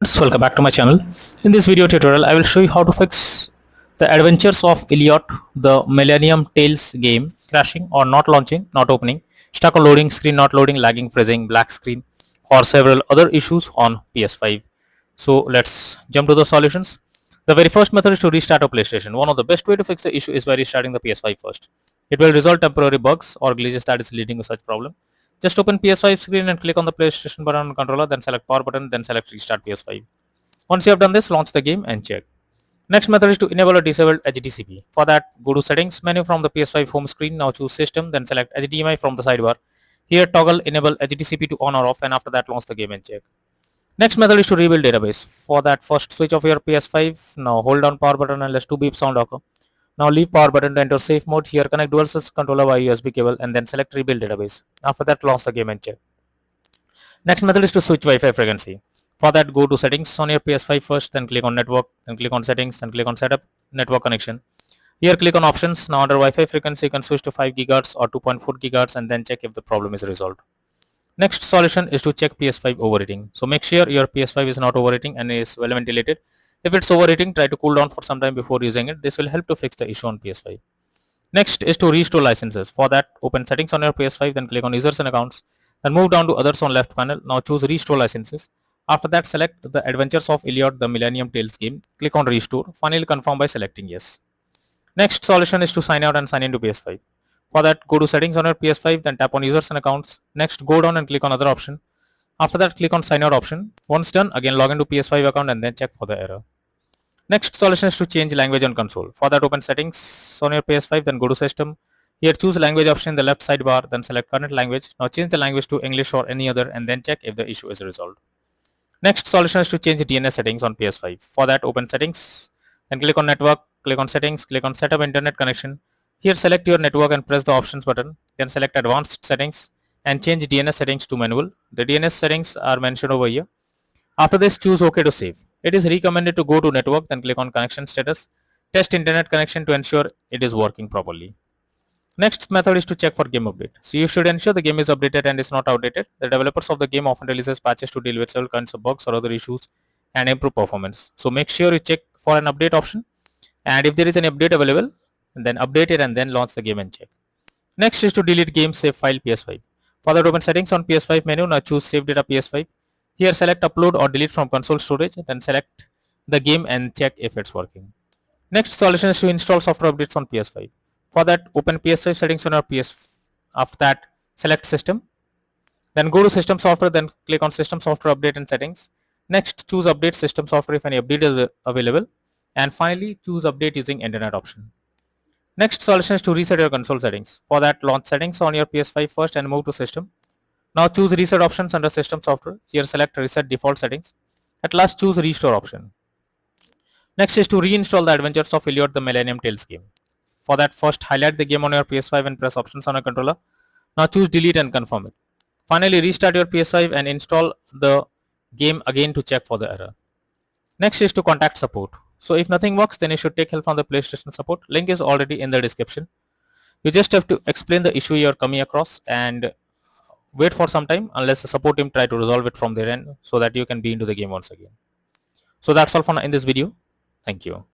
Welcome back to my channel. In this video tutorial, I will show you how to fix the Adventures of Elliot, the Millennium Tales game, crashing or not launching, not opening, stuck on loading screen, not loading, lagging, freezing, black screen, or several other issues on PS5. So let's jump to the solutions. The very first method is to restart a PlayStation. One of the best way to fix the issue is by restarting the PS5 first. It will resolve temporary bugs or glitches that is leading to such problem. Just open PS5 screen and click on the PlayStation button on controller, then select power button, then select restart PS5. Once you have done this, launch the game and check. Next method is to enable or disable HDCP. For that, go to settings menu from the PS5 home screen. Now choose system, then select HDMI from the sidebar. Here toggle enable HDCP to on or off, and after that launch the game and check. Next method is to rebuild database. For that, first switch off your PS5. Now hold down power button and let 2 beep sound occur. Now leave power button to enter safe mode. Here connect DualSense controller via USB cable and then select rebuild database. After that launch the game and check. Next method is to switch Wi-Fi frequency. For that, go to settings on your PS5 first, then click on network, then click on settings, then click on setup network connection. Here click on options. Now under Wi-Fi frequency you can switch to 5 GHz or 2.4 GHz and then check if the problem is resolved. Next solution is to check PS5 overheating. So make sure your PS5 is not overheating and is well ventilated. If it's overheating, try to cool down for some time before using it. This will help to fix the issue on PS5. Next is to restore licenses. For that, open settings on your PS5, then click on users and accounts, then move down to others on left panel. Now choose restore licenses. After that, select the Adventures of Elliot, the Millennium Tales game. Click on restore. Finally confirm by selecting yes. Next solution is to sign out and sign into PS5. For that, go to settings on your PS5, then tap on users and accounts. Next, go down and click on other option. After that, click on sign out option. Once done, again log into PS5 account and then check for the error. Next solution is to change language on console. For that, open settings on your PS5, then go to system. Here choose language option in the left sidebar, then select current language. Now change the language to English or any other and then check if the issue is resolved. Next solution is to change DNS settings on PS5. For that, open settings, then click on network, click on settings, click on setup internet connection. Here select your network and press the options button, then select advanced settings and change DNS settings to manual. The DNS settings are mentioned over here. After this, choose OK to save. It is recommended to go to network, then click on connection status, test internet connection to ensure it is working properly. Next method is to check for game update. So you should ensure the game is updated and is not outdated. The developers of the game often releases patches to deal with several kinds of bugs or other issues and improve performance. So make sure you check for an update option, and if there is an update available, then update it and then launch the game and check. Next is to delete game save file PS5. For that, open settings on PS5 menu. Now choose save data PS5. Here select upload or delete from console storage, then select the game and check if it's working. Next solution is to install software updates on PS5. For that, open PS5 settings on your PS. After that, select system. Then go to system software, then click on system software update and settings. Next, choose update system software if any update is available. And finally, choose update using internet option. Next solution is to reset your console settings. For that, launch settings on your PS5 first and move to system. Now choose reset options under system software. Here select reset default settings. At last, choose restore option. Next is to reinstall the Adventures of Elliot, the Millennium Tales game. For that, first highlight the game on your PS5 and press options on a controller. Now choose delete and confirm it. Finally, restart your PS5 and install the game again to check for the error. Next is to contact support. So if nothing works, then you should take help from the PlayStation support. Link is already in the description. You just have to explain the issue you are coming across and wait for some time unless the support team try to resolve it from their end so that you can be into the game once again. So that's all for now in this video. Thank you.